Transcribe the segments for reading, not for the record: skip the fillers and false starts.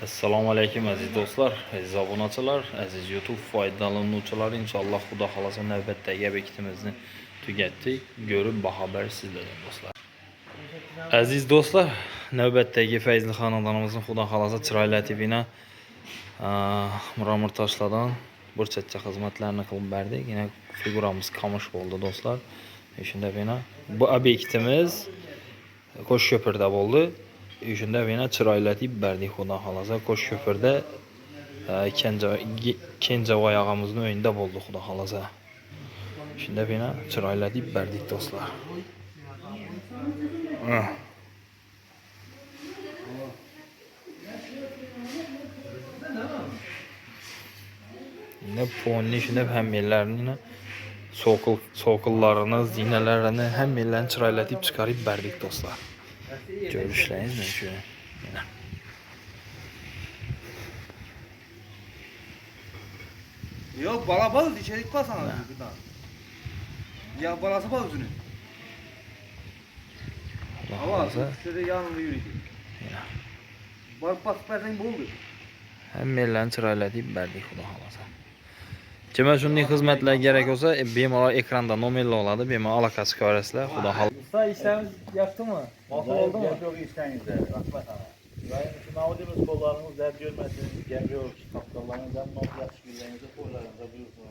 Assalomu alaykum aziz do'stlar, aziz obunachilar, aziz YouTube foydalanuvchilari. Inshaalloh Xudo xolasa navbatdagi obyektimizni tugatdik. Ko'rib bahobar sizlardan do'stlar. Aziz do'stlar, navbatdagi Fayzli xonadonimizni Xudo xolasa chiroyli TV'na Miramir Toshlardan burchakcha xizmatlarni qilib berdik. Yine figuramiz qamish bo'ldi do'stlar. Shunda bina bu obyektimiz Qo'shko'pirda bo'ldi. Shunda bina chiroylatib berdik Xudo xolasa. Qo'shko'pirda Kenjavoy og'amizning o'yinida bo'ldi Xudo xolasa. Shunda bina chiroylatib berdik do'stlar. Yine ponni shunda hammalarni so'qillarini, zinalarini hammalarni chiroylatib chiqarib berdik do'stlar. Görüşleriniz şu yine. Yok bala bal içerik var sana buradan. Ya balası bal üzünü. Ama şöyle yanında yürüdü. Bak ben buldu. Hammalarni chiroylatib berdik Xudo xolasa. Kimga shunday xizmatlar kerak bo'lsa, bemalol ekranda nomerlar oladi, bemalol aloqasi ko'rasizlar. Xudo xolasa. Usta işlerimiz yaptı mı? Mahsul oldu mu? Yok işlerinize. Rahmet ana. Yani şu naudimiz kollarınız dert görmesiniz. Geliyor kaptalarınızdan not yakış güllerinize koylarınıza buyursun.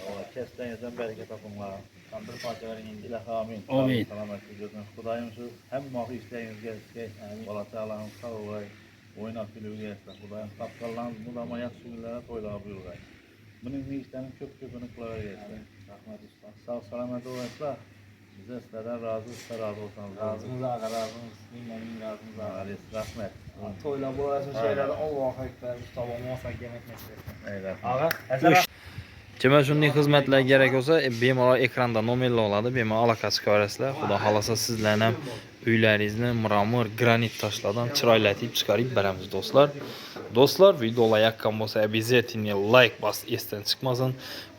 Allah kestenizden bereket tapınlar. Kandır parçaların indiler. Amin. Amin. Selametli gözün. Kudayım şu hem mahsul işleriniz gelsin. Balata Allah'ın sağ olay. Oynak gülü gelsin. Kudayım kaptalarınız budama yakış güllere koylar buyurlar. Bunun işlerinin köpünü kılara gelsin. Rahmet usta. Sağ selamet olasınlar. Bize sizlerden razı olsanız. Razımız ağa, razımız. Bilmenin razımız ağa. Rahmet. Toyla bulaşın şeylerden Allah'a ekber. Mustafa olmasak yemek meselesi. Eyvallah. Ağa, eser. Kimga shunday xizmatlar kerak bo'lsa, bemalol ekranda nomerlar oladi, bemalol aloqasi ko'rasizlar. Xudo xolasa sizlarni ham uylaringizni Miramir granit toshlardan chiroylatib chiqarib beramiz do'stlar. Do'stlar, videolar yoqqan bo'lsa, обязательно like bosib esdan chiqmasin.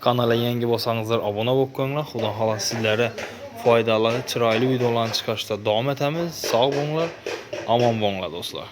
Kanalga yangi bo'lsangizlar obuna bo'lib qo'yinglar. Xudo xolasa sizlarga foydali, chiroyli videolarni chiqarishda davom etamiz. Sog' bo'linglar, omon bo'linglar do'stlar.